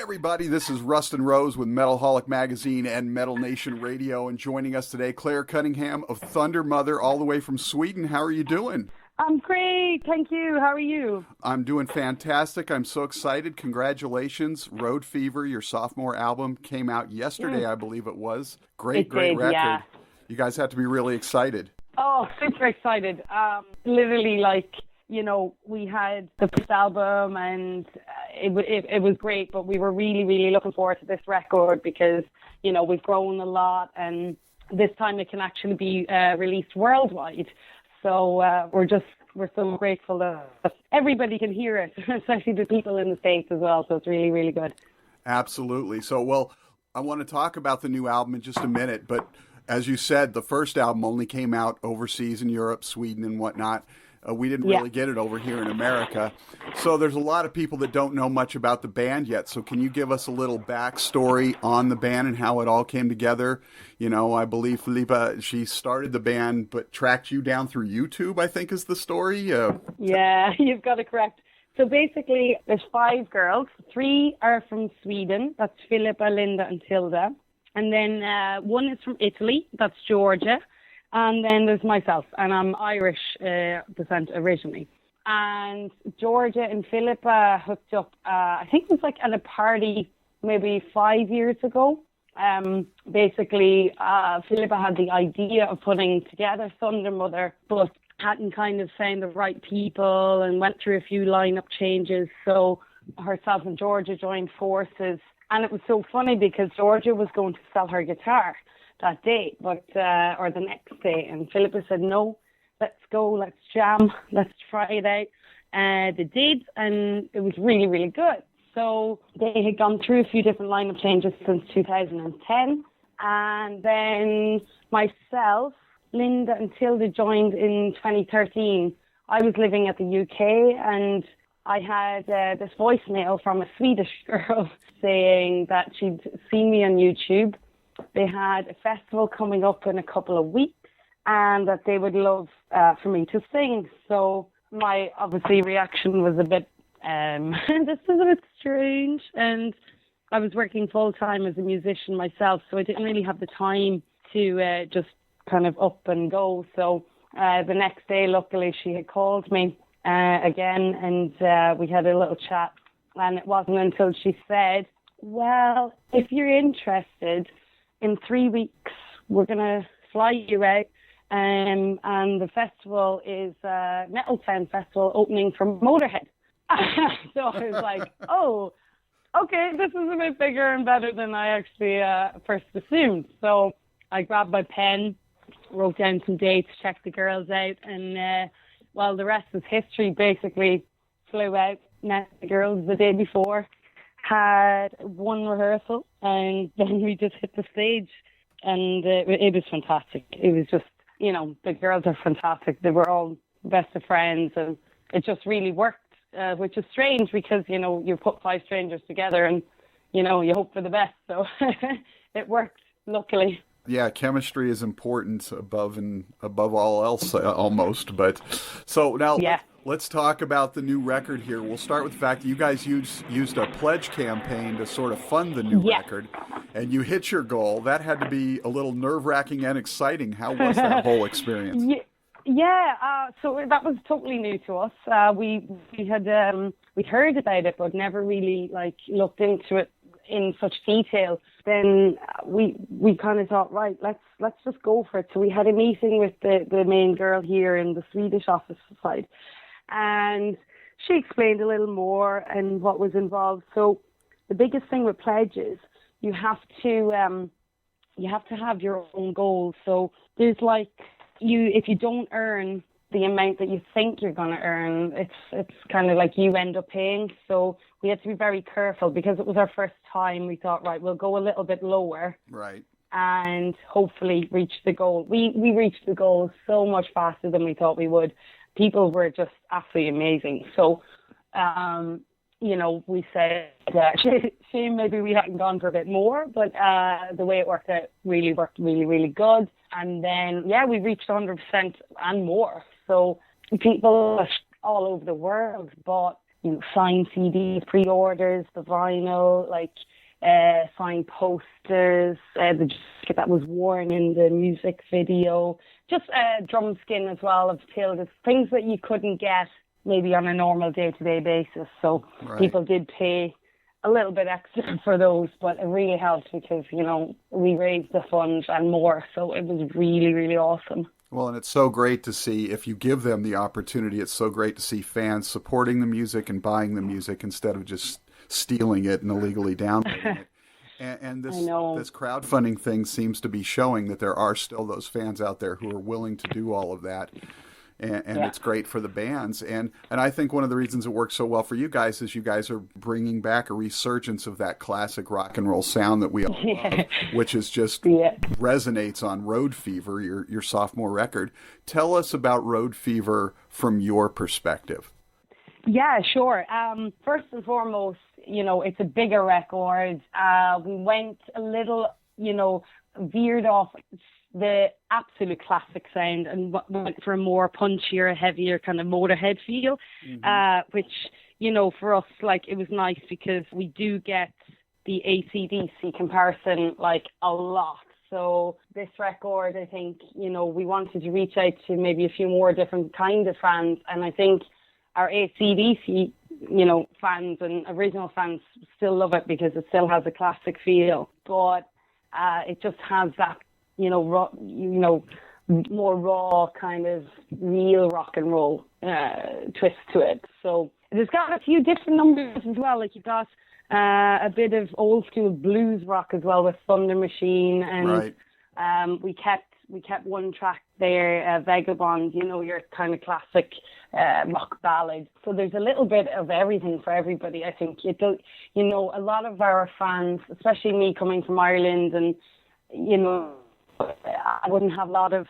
everybody, this is Rustyn Rose with Metalholic Magazine and Metalnation Radio, and joining us today, Clare Cunningham of Thundermother, all the way from Sweden. How are you doing? I'm great, thank you. How are you? I'm doing fantastic. I'm so excited. Congratulations. Road Fever, your sophomore album, came out yesterday, I believe it was. Great record. Yeah. You guys have to be really excited. Oh, super excited. Literally, we had the first album and it was great, but we were really, really looking forward to this record because, we've grown a lot and this time it can actually be released worldwide. So we're so grateful that everybody can hear it, especially the people in the States as well. So it's really, really good. Absolutely. So, I want to talk about the new album in just a minute, but as you said, the first album only came out overseas in Europe, Sweden and whatnot. We didn't really get it over here in America. So there's a lot of people that don't know much about the band yet. So can you give us a little backstory on the band and how it all came together? I believe Philippa, she started the band but tracked you down through YouTube, I think is the story. Yeah, you've got it correct. So basically, there's 5 girls. 3 are from Sweden. That's Philippa, Linda, and Tilda. And then 1 is from Italy. That's Georgia. And then there's myself, and I'm Irish descent originally. And Georgia and Philippa hooked up, I think it was at a party maybe 5 years ago. Basically, Philippa had the idea of putting together Thundermother, but hadn't kind of found the right people and went through a few lineup changes. So herself and Georgia joined forces. And it was so funny because Georgia was going to sell her guitar that day, or the next day. And Philippa said, no, let's go, let's jam, let's try it out. They did, and it was really, really good. So they had gone through a few different lineup changes since 2010. And then myself, Linda and Tilda joined in 2013. I was living at the UK and I had this voicemail from a Swedish girl saying that she'd seen me on YouTube. They had a festival coming up in a couple of weeks and that they would love for me to sing. So my obviously reaction was a bit, this is a bit strange. And I was working full time as a musician myself, so I didn't really have the time to just kind of up and go. So the next day, luckily, she had called me again and we had a little chat. And it wasn't until she said, well, if you're interested, in 3 weeks, we're going to fly you out. And the festival is Metal Town Festival opening from Motorhead. So I was like, oh, okay, this is a bit bigger and better than I actually first assumed. So I grabbed my pen, wrote down some dates, checked the girls out, and the rest is history. Basically, flew out, met the girls the day before, had one rehearsal, and then we just hit the stage, and it was fantastic. It was just, the girls are fantastic. They were all best of friends, and it just really worked, which is strange because, you put 5 strangers together and, you hope for the best. So it worked, luckily. Yeah, chemistry is important above all else, almost. But so now let's talk about the new record here. We'll start with the fact that you guys used a pledge campaign to sort of fund the new record, and you hit your goal. That had to be a little nerve-wracking and exciting. How was that whole experience? So that was totally new to us. We heard about it, but never really looked into it in such detail. Then we kind of thought, right, let's just go for it. So we had a meeting with the main girl here in the Swedish office side, and she explained a little more and what was involved. So the biggest thing with pledges, you have to have your own goals. So there's if you don't earn the amount that you think you're going to earn, it's kind of like you end up paying. So we had to be very careful because it was our first time. We thought, right, we'll go a little bit lower, right, and hopefully reach the goal. We reached the goal so much faster than we thought we would. People were just absolutely amazing. So, we said shame maybe we hadn't gone for a bit more, but the way it worked out worked really, really good. And then, we reached 100% and more. So people all over the world bought signed CDs, pre-orders, the vinyl, like signed posters, the jacket that was worn in the music video, just drum skin as well of Tilda's, things that you couldn't get maybe on a normal day-to-day basis. So people did pay a little bit extra for those, but it really helped because, we raised the funds and more. So it was really, really awesome. Well, and it's so great to see, if you give them the opportunity, it's so great to see fans supporting the music and buying the music instead of just stealing it and illegally downloading it. And this crowdfunding thing seems to be showing that there are still those fans out there who are willing to do all of that. And it's great for the bands. And I think one of the reasons it works so well for you guys is you guys are bringing back a resurgence of that classic rock and roll sound that we all love, which is just resonates on Road Fever, your sophomore record. Tell us about Road Fever from your perspective. Yeah, sure. First and foremost, it's a bigger record. We went a little, veered off the absolute classic sound and went for a more punchier, heavier kind of Motorhead feel, which, for us, it was nice because we do get the AC/DC comparison, a lot. So this record, I think, we wanted to reach out to maybe a few more different kind of fans. And I think our AC/DC, fans and original fans still love it because it still has a classic feel. But it just has that, raw, more raw kind of real rock and roll twist to it. So it's got a few different numbers as well. You've got a bit of old school blues rock as well with Thunder Machine, and we kept one track there, Vagabond, your kind of classic rock ballad. So there's a little bit of everything for everybody. I think it does. A lot of our fans, especially me coming from Ireland, and I wouldn't have a lot of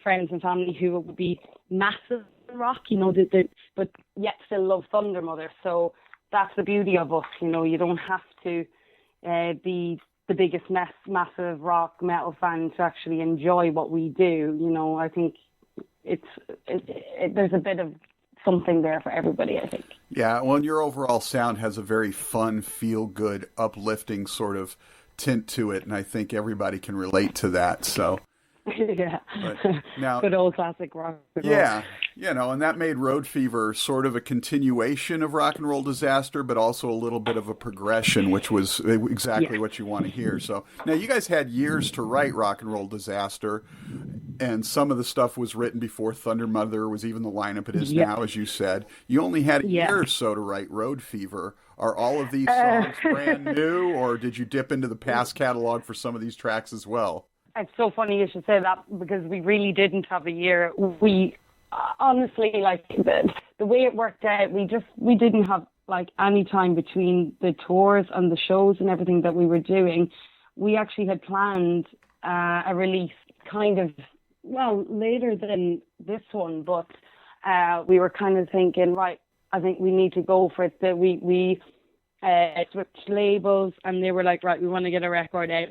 friends and family who would be massive in rock, but yet still love Thundermother. So that's the beauty of us. You don't have to be the biggest massive rock metal fan to actually enjoy what we do. I think there's a bit of something there for everybody, I think. Yeah, well, your overall sound has a very fun, feel-good, uplifting sort of tint to it, and I think everybody can relate to that. So yeah, now, good old classic rock. Yeah, and that made Road Fever sort of a continuation of Rock and Roll Disaster, but also a little bit of a progression, which was exactly what you want to hear. So now you guys had years to write Rock and Roll Disaster, and some of the stuff was written before Thundermother was even the lineup it is now, as you said. You only had a year or so to write Road Fever. Are all of these songs brand new, or did you dip into the past catalog for some of these tracks as well? It's so funny you should say that because we really didn't have a year. We honestly, the way it worked out, we didn't have any time between the tours and the shows and everything that we were doing. We actually had planned a release kind of, later than this one, but we were kind of thinking, I think we need to go for it. That we switched labels, and they were like, right, we want to get a record out.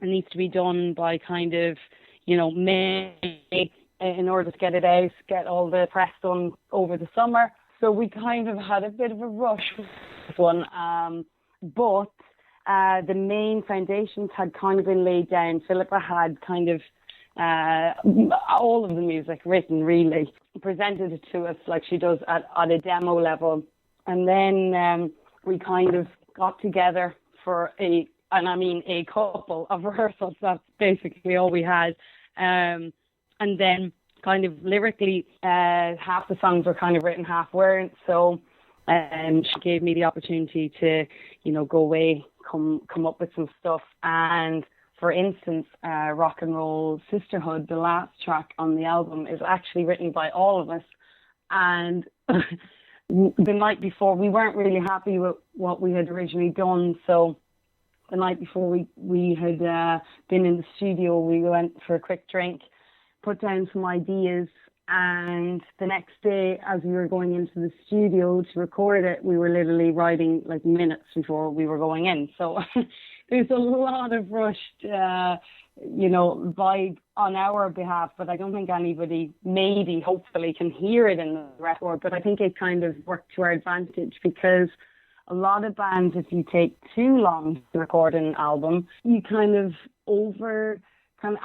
It needs to be done by kind of, May in order to get it out, get all the press done over the summer. So we kind of had a bit of a rush with this one. But the main foundations had kind of been laid down. Philippa had kind of all of the music written, really, presented it to us like she does at a demo level. And then we kind of got together for a couple of rehearsals. That's basically all we had. And then kind of lyrically, half the songs were kind of written, half weren't. So she gave me the opportunity to, go away, come up with some stuff. And for instance, Rock and Roll Sisterhood, the last track on the album, is actually written by all of us. And the night before, we weren't really happy with what we had originally done. So the night before we had been in the studio, we went for a quick drink, put down some ideas, and the next day, as we were going into the studio to record it, we were literally writing minutes before we were going in. So there's a lot of rushed vibe on our behalf, but I don't think anybody maybe hopefully can hear it in the record. But I think it kind of worked to our advantage, because a lot of bands, if you take too long to record an album, you kind of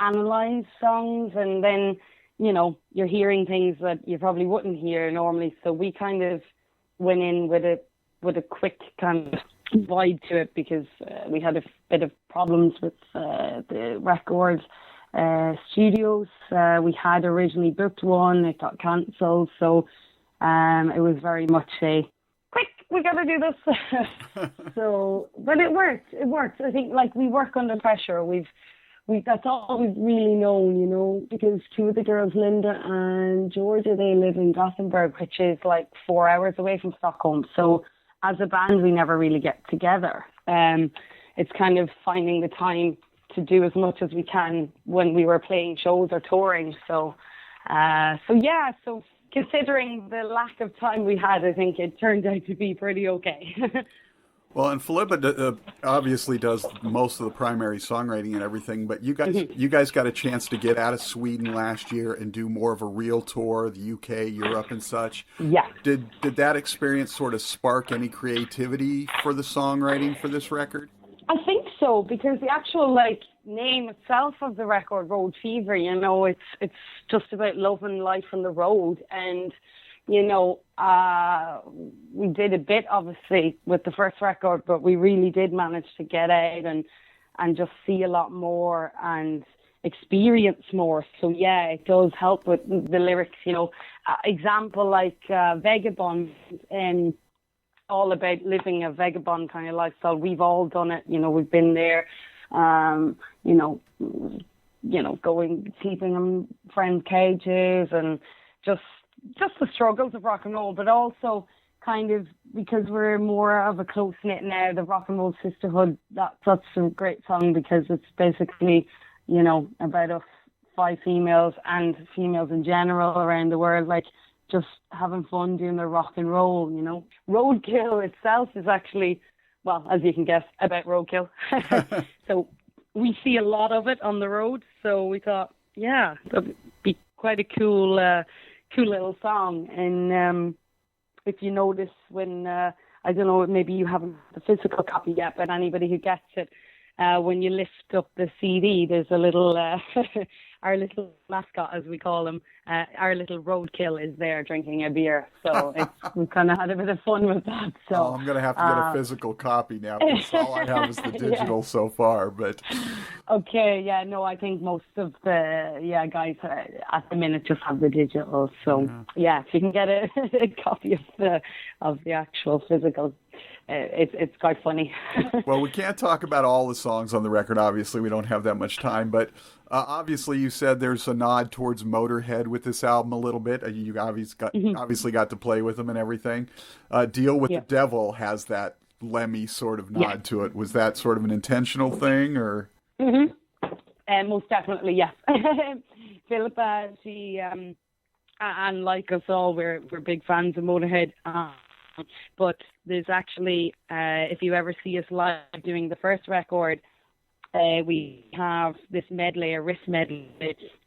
analyze songs, and then you're hearing things that you probably wouldn't hear normally. So we kind of went in with a quick kind of vibe to it, because we had a bit of problems with the record studios. We had originally booked one, it got cancelled, so it was very much a quick, we gotta do this. So, but it worked. I think, like, we work under pressure. That's all we've really known, because two of the girls, Linda and Georgia, they live in Gothenburg, which is like 4 hours away from Stockholm. So as a band, we never really get together. It's kind of finding the time to do as much as we can when we were playing shows or touring. So considering the lack of time we had, I think it turned out to be pretty okay. Well, and Philippa obviously does most of the primary songwriting and everything, but you guys got a chance to get out of Sweden last year and do more of a real tour, the UK, Europe, and such. Yeah. Did that experience sort of spark any creativity for the songwriting for this record? I think so, because the actual name itself of the record, Road Fever, it's just about love and life on the road. And we did a bit, obviously, with the first record, but we really did manage to get out and just see a lot more and experience more. So, yeah, it does help with the lyrics, example like Vagabond, and all about living a vagabond kind of lifestyle. We've all done it, we've been there, going, sleeping in friends' cages, and just the struggles of rock and roll, but also kind of, because we're more of a close-knit now, the Rock and Roll Sisterhood, that's a great song, because it's basically, about us 5 females and females in general around the world, just having fun doing the rock and roll, Roadkill itself is actually, well, as you can guess, about roadkill. So we see a lot of it on the road, so we thought, yeah, that'd be quite a cool little song. And if you notice when, I don't know, maybe you haven't the physical copy yet, but anybody who gets it, when you lift up the CD, there's a little, our little mascot, as we call him, our little roadkill is there drinking a beer. So we've kind of had a bit of fun with that. So I'm going to have to get a physical copy now, because all I have is the digital so far. But okay, yeah, no, I think most of the guys at the minute just have the digital. So yeah, if you can get a copy of the actual physical, it's quite funny. Well, we can't talk about all the songs on the record. Obviously, we don't have that much time. But obviously, you said there's a nod towards Motorhead with this album a little bit. You obviously got to play with them and everything. Deal with the Devil has that Lemmy sort of nod to it. Was that sort of an intentional thing, or? Most definitely, yes. Philippa, she and like us all, we're big fans of Motorhead. But there's actually, if you ever see us live doing the first record, we have this medley, a wrist medley,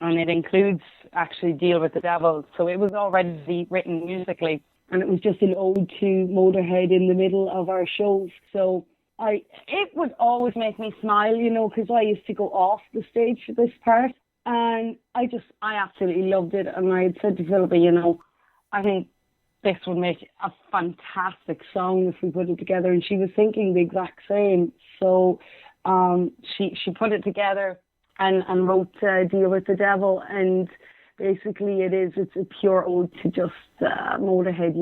and it includes actually Deal with the Devil. So it was already written musically, and it was just an ode to Motorhead in the middle of our shows. So it would always make me smile, because I used to go off the stage for this part, and I absolutely loved it. And I had said to Philippa, I think this would make a fantastic song if we put it together, and she was thinking the exact same. So she put it together and wrote Deal with the Devil, and basically it's a pure ode to just Motorhead.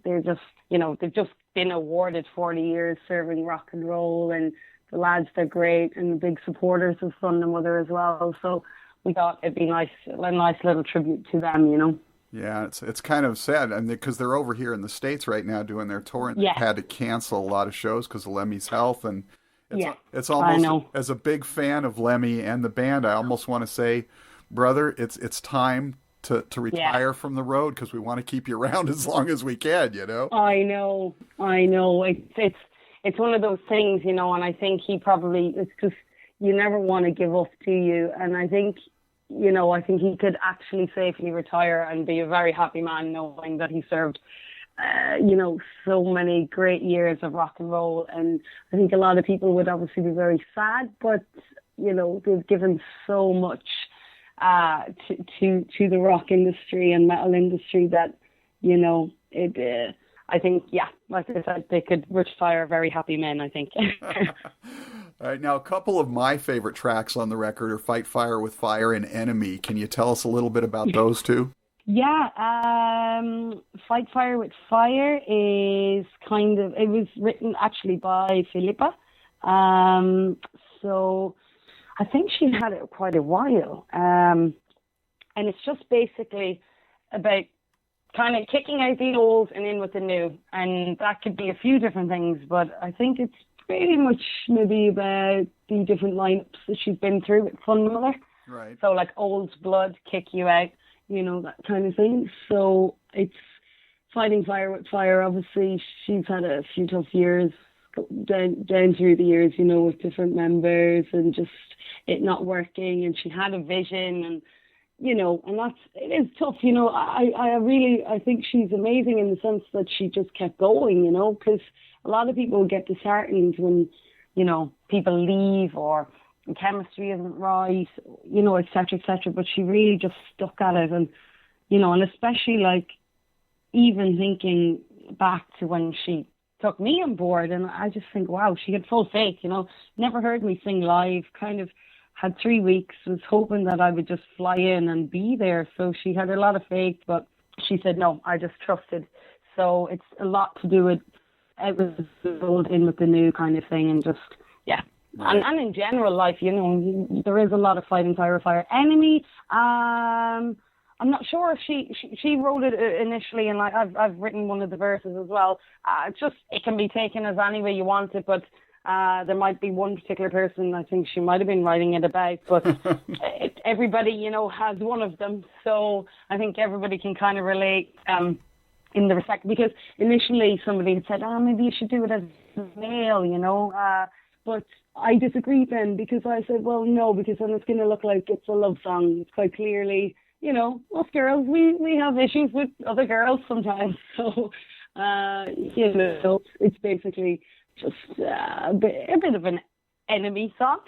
They've just been awarded 40 years serving rock and roll, and the lads, they're great and big supporters of Thundermother as well. So we thought it'd be a nice little tribute to them, Yeah, it's kind of sad, because they're over here in the States right now doing their tour, and they've had to cancel a lot of shows because of Lemmy's health. And it's almost, as a big fan of Lemmy and the band, I almost want to say, brother, it's time to retire from the road, because we want to keep you around as long as we can, I know. It's one of those things, and I think he probably, it's just, you never want to give up, do you? And I think, I think he could actually safely retire and be a very happy man knowing that he served, so many great years of rock and roll. And I think a lot of people would obviously be very sad, but, they've given so much to the rock industry and metal industry that, I think, like I said, they could retire very happy men, I think. All right, now a couple of my favorite tracks on the record are Fight Fire with Fire and Enemy. Can you tell us a little bit about those two? Yeah, Fight Fire with Fire is it was written actually by Philippa. So I think she had it quite a while. And it's just basically about kind of kicking out the old and in with the new. And that could be a few different things, but I think it's pretty much maybe about the different lineups that she's been through with Thundermother. Right. So like old blood, kick you out, that kind of thing. So it's fighting fire with fire. Obviously, she's had a few tough years down through the years, with different members and just it not working. And she had a vision and, and it is tough, I think she's amazing in the sense that she just kept going, because a lot of people get disheartened when, people leave or the chemistry isn't right, et cetera, et cetera. But she really just stuck at it. And, and especially like even thinking back to when she took me on board, and I just think, wow, she had full faith, never heard me sing live, kind of had 3 weeks, was hoping that I would just fly in and be there. So she had a lot of faith, but she said, no, I just trusted. So it's a lot to do with it was rolled in with the new kind of thing and just, yeah. Right. And in general life, there is a lot of fighting fire. Enemy, I'm not sure if she wrote it initially, and like I've written one of the verses as well. It can be taken as any way you want it, but there might be one particular person I think she might have been writing it about, but everybody, has one of them. So I think everybody can kind of relate in the respect, because initially somebody had said, maybe you should do it as male, but I disagreed then, because I said, well, no, because then it's going to look like it's a love song. It's quite clearly, us girls, we have issues with other girls sometimes. So, it's basically just a bit of an enemy song.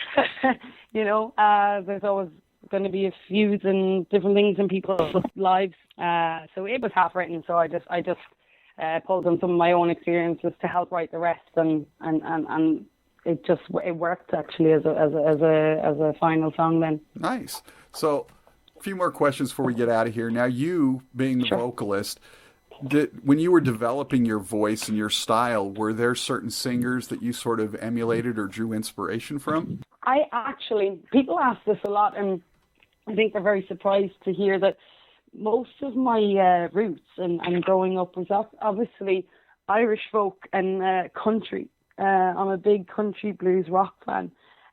There's always going to be feuds and different things in people's lives. So it was half written. So I just pulled on some of my own experiences to help write the rest, and it worked actually as a final song then. Nice. So a few more questions before we get out of here. Now, you being the vocalist, when you were developing your voice and your style, were there certain singers that you sort of emulated or drew inspiration from? People ask this a lot, and I think they're very surprised to hear that most of my roots and growing up was obviously Irish folk and country. I'm a big country blues rock fan,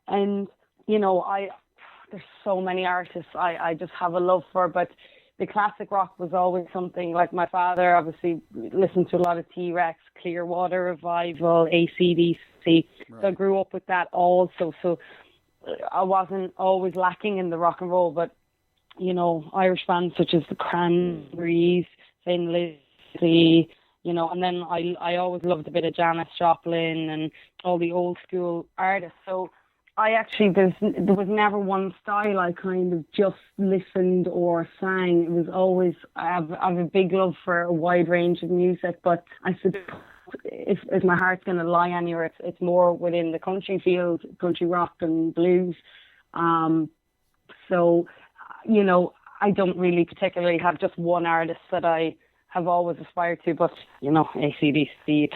and there's so many artists I just have a love for, but the classic rock was always something. Like my father obviously listened to a lot of T-Rex, Clearwater Revival, AC/DC. Right. So I grew up with that also. So I wasn't always lacking in the rock and roll, but Irish bands such as the Cranberries, Thin Lizzy, and then I always loved a bit of Janis Joplin and all the old school artists. So I actually, there was never one style I kind of just listened or sang. It was always, I have a big love for a wide range of music, but I suppose if my heart's going to lie anywhere, it's more within the country field, country rock and blues. So, I don't really particularly have just one artist that I have always aspired to, but AC/DC,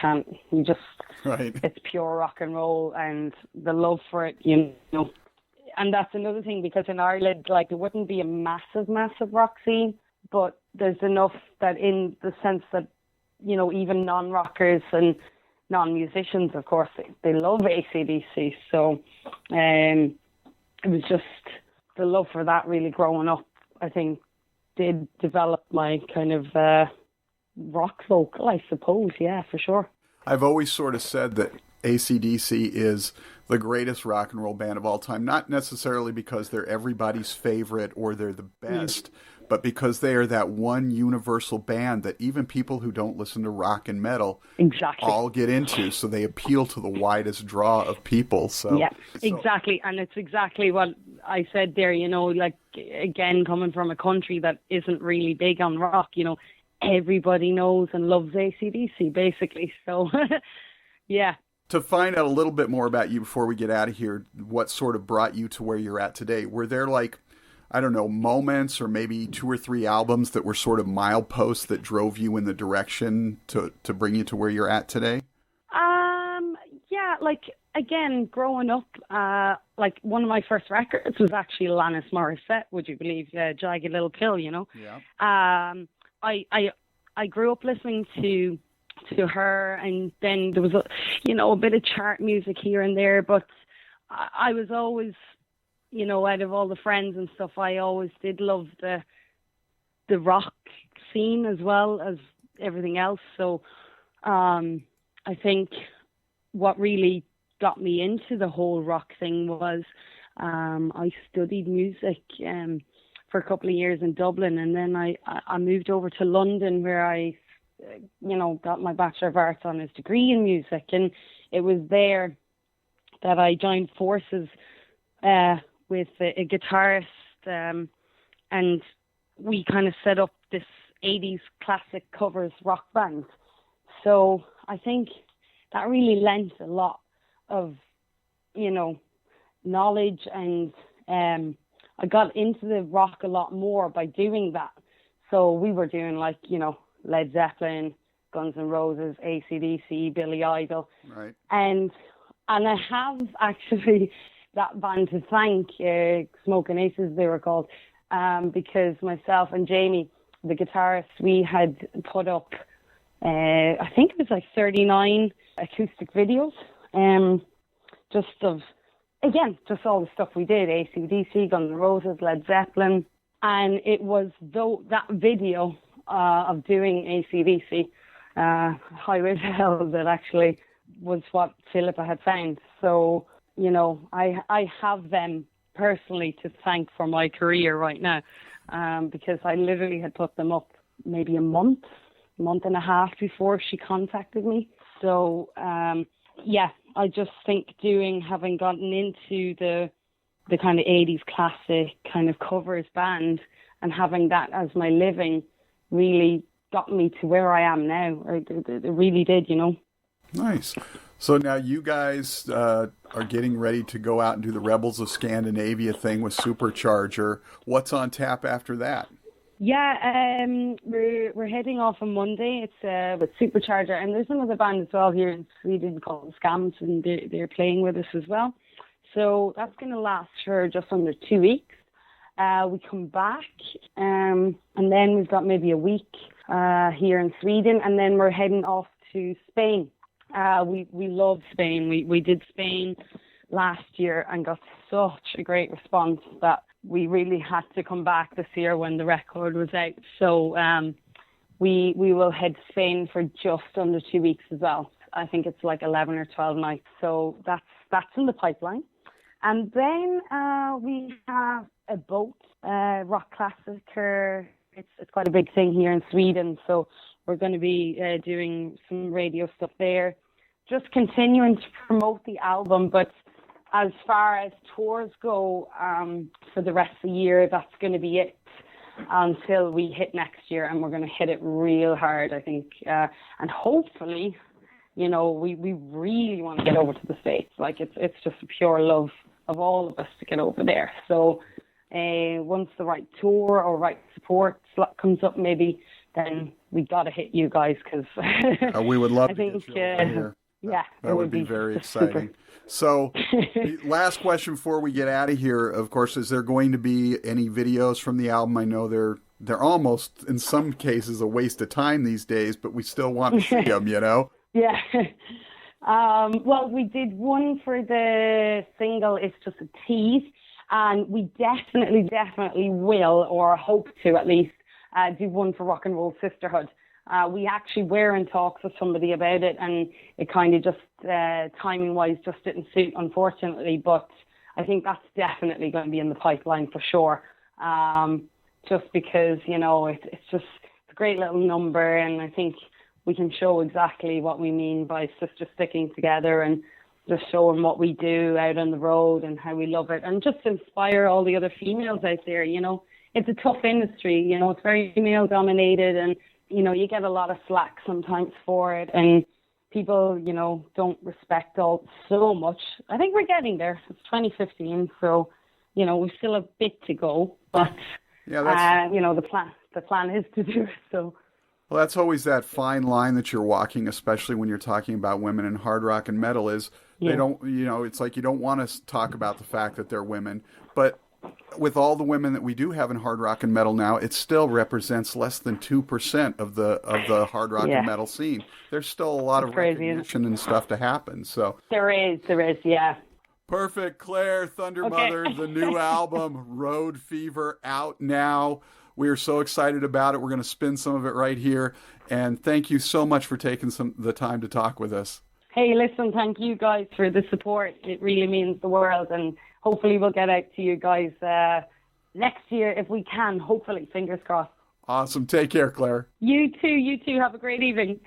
right. It's pure rock and roll, and the love for it, and that's another thing, because in Ireland, like, it wouldn't be a massive rock scene, but there's enough that, in the sense that, even non-rockers and non-musicians, of course, they love AC/DC. So it was just the love for that really growing up, I think, did develop my kind of rock vocal, I suppose. Yeah, for sure. I've always sort of said that AC/DC is the greatest rock and roll band of all time, not necessarily because they're everybody's favorite or they're the best, but because they are that one universal band that even people who don't listen to rock and metal all get into. So they appeal to the widest draw of people. So exactly. And it's exactly what I said there, you know, like, again, coming from a country that isn't really big on rock, you know, everybody knows and loves AC/DC, basically. So, yeah. To find out a little bit more about you before we get out of here, what sort of brought you to where you're at today? Were there, like, I don't know, moments or maybe 2 or 3 albums that were sort of mileposts that drove you in the direction to bring you to where you're at today? Yeah, like, again, growing up, like, one of my first records was actually Alanis Morissette, would you believe? Jagged Little Pill, you know? Yeah. I grew up listening to her, and then there was a bit of chart music here and there, but I was always, you know, out of all the friends and stuff, I always did love the rock scene as well as everything else. So I think what really got me into the whole rock thing was I studied music for a couple of years in Dublin, and then I moved over to London, where I got my Bachelor of Arts on his degree in music. And it was there that I joined forces with a guitarist, and we kind of set up this 80s classic covers rock band. So I think that really lent a lot of, you know, knowledge, and I got into the rock a lot more by doing that. So we were doing, like, you know, Led Zeppelin, Guns N' Roses, AC/DC, Billy Idol. Right. And I have actually that band to thank, Smoking Aces they were called, because myself and Jamie, the guitarist, we had put up, I think it was like 39 acoustic videos, just all the stuff we did, AC/DC, Guns N' Roses, Led Zeppelin. And it was that video of doing AC/DC, Highway to Hell, that actually was what Philippa had found. So, you know, I have them personally to thank for my career right now, because I literally had put them up maybe a month and a half before she contacted me. So, I just think having gotten into the kind of 80s classic kind of covers band and having that as my living really got me to where I am now. It really did, you know. Nice. So now you guys are getting ready to go out and do the Rebels of Scandinavia thing with Supercharger. What's on tap after that? Yeah, we're heading off on Monday. It's with Supercharger, and there's another band as well here in Sweden called Scams, and they're playing with us as well. So that's going to last for just under 2 weeks. We come back, and then we've got maybe a week here in Sweden, and then we're heading off to Spain. We love Spain. We did Spain last year and got such a great response that we really had to come back this year when the record was out. So we will head to Spain for just under 2 weeks as well. I think it's like 11 or 12 nights. So that's in the pipeline. And then we have a boat, rock classicer. It's quite a big thing here in Sweden. So we're going to be doing some radio stuff there. Just continuing to promote the album, but as far as tours go, for the rest of the year, that's going to be it until we hit next year, and we're going to hit it real hard, I think. And hopefully, you know, we really want to get over to the States. Like, it's just a pure love of all of us to get over there. So once the right tour or right support slot comes up, maybe, then we got to hit you guys, because we would love to get you over here. Yeah, that would be very exciting. So, the last question before we get out of here, of course, is there going to be any videos from the album? I know they're almost, in some cases, a waste of time these days, but we still want to see them, you know? Yeah. Well, we did one for the single, It's Just a Tease, and we definitely will, or hope to at least, do one for Rock and Roll Sisterhood. We actually were in talks with somebody about it, and it kind of just, timing-wise, just didn't suit, unfortunately. But I think that's definitely going to be in the pipeline for sure. Just because, it's just a great little number, and I think we can show exactly what we mean by sisters sticking together and just showing what we do out on the road and how we love it, and just inspire all the other females out there. It's a tough industry, it's very male dominated, and you get a lot of slack sometimes for it, and people, don't respect all so much. I think we're getting there. It's 2015, so, we still have a bit to go, but, the plan is to do it, so. Well, that's always that fine line that you're walking, especially when you're talking about women in hard rock and metal, is they don't, it's like you don't want to talk about the fact that they're women, but with all the women that we do have in hard rock and metal now, it still represents less than 2% of the hard rock and metal scene. There's still a lot of recognition and stuff to happen. So there is, yeah. Perfect, Clare, Thundermother, the new album, Road Fever, out now. We are so excited about it. We're going to spin some of it right here. And thank you so much for taking the time to talk with us. Hey, listen, thank you guys for the support. It really means the world. And hopefully we'll get out to you guys next year if we can. Hopefully, fingers crossed. Awesome. Take care, Clare. You too. Have a great evening.